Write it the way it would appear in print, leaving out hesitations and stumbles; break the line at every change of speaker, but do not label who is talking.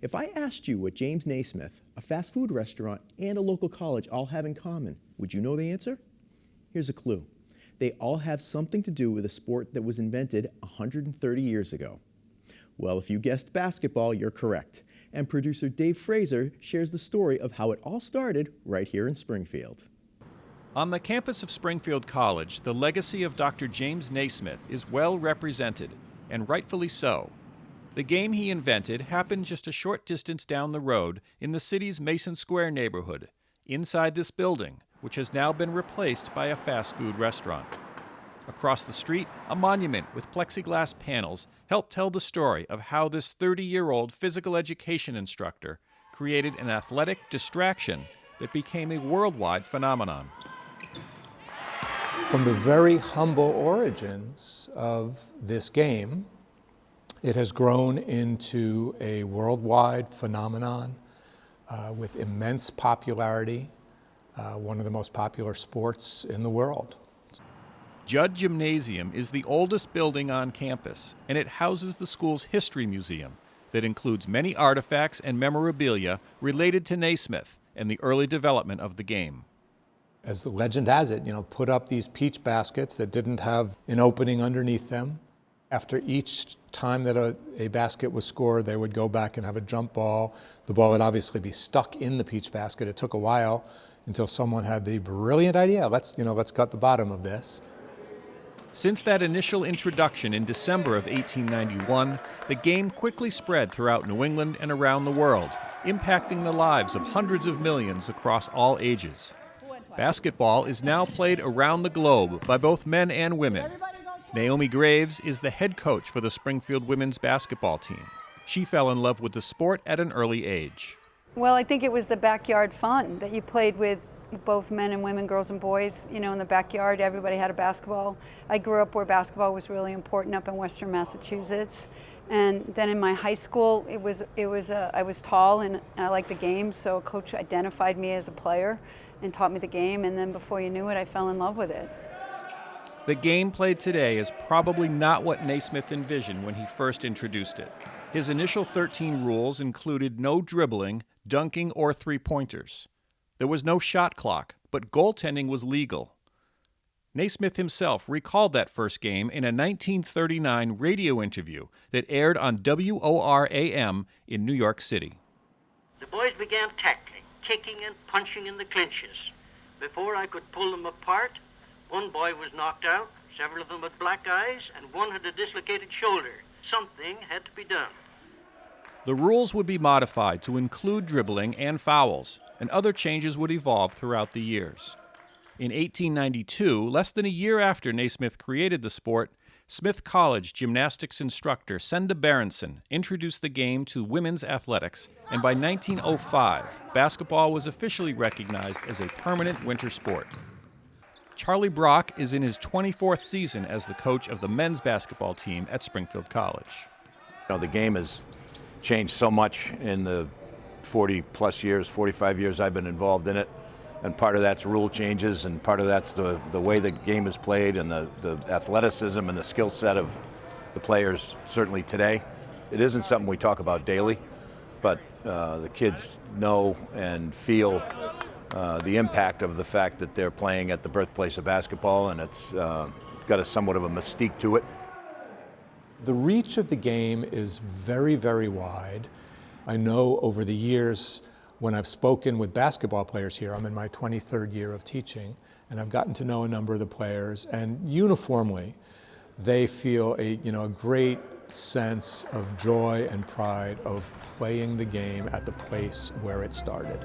If I asked you what James Naismith, a fast food restaurant, and a local college all have in common, would you know the answer? Here's a clue. They all have something to do with a sport that was invented 130 years ago. Well, if you guessed basketball, you're correct. And producer Dave Fraser shares the story of how it all started right here in Springfield.
On the campus of Springfield College, the legacy of Dr. James Naismith is well represented, and rightfully so. The game he invented happened just a short distance down the road in the city's Mason Square neighborhood, inside this building, which has now been replaced by a fast food restaurant. Across the street, a monument with plexiglass panels helped tell the story of how this 30-year-old physical education instructor created an athletic distraction that became a worldwide phenomenon.
From the very humble origins of this game, it has grown into a worldwide phenomenon with immense popularity, one of the most popular sports in the world.
Judd Gymnasium is the oldest building on campus, and it houses the school's history museum that includes many artifacts and memorabilia related to Naismith and the early development of the game.
As the legend has it, put up these peach baskets that didn't have an opening underneath them. After each time that a basket was scored, they would go back and have a jump ball. The ball would obviously be stuck in the peach basket. It took a while until someone had the brilliant idea, let's cut the bottom of this.
Since that initial introduction in December of 1891, the game quickly spread throughout New England and around the world, impacting the lives of hundreds of millions across all ages. Basketball is now played around the globe by both men and women. Naomi Graves is the head coach for the Springfield women's basketball team. She fell in love with the sport at an early age.
Well, I think it was the backyard fun that you played with both men and women, girls and boys, in the backyard. Everybody had a basketball. I grew up where basketball was really important up in Western Massachusetts. And then in my high school, I was tall and I liked the game, so a coach identified me as a player and taught me the game, and then before you knew it, I fell in love with it.
The game played today is probably not what Naismith envisioned when he first introduced it. His initial 13 rules included no dribbling, dunking, or three-pointers. There was no shot clock, but goaltending was legal. Naismith himself recalled that first game in a 1939 radio interview that aired on WOR-AM in New York City.
The boys began tackling, kicking and punching in the clinches. Before I could pull them apart, one boy was knocked out, several of them had black eyes, and one had a dislocated shoulder. Something had to be done.
The rules would be modified to include dribbling and fouls, and other changes would evolve throughout the years. In 1892, less than a year after Naismith created the sport, Smith College gymnastics instructor Senda Berenson introduced the game to women's athletics, and by 1905, basketball was officially recognized as a permanent winter sport. Charlie Brock is in his 24th season as the coach of the men's basketball team at Springfield College.
The game has changed so much in the 40-plus years, 45 years I've been involved in it. And part of that's rule changes, and part of that's the way the game is played and the athleticism and the skill set of the players, certainly today. It isn't something we talk about daily, but the kids know and feel the impact of the fact that they're playing at the birthplace of basketball, and it's got a somewhat of a mystique to it.
The reach of the game is very, very wide. I know over the years when I've spoken with basketball players here, I'm in my 23rd year of teaching, and I've gotten to know a number of the players, and uniformly, they feel a great sense of joy and pride of playing the game at the place where it started.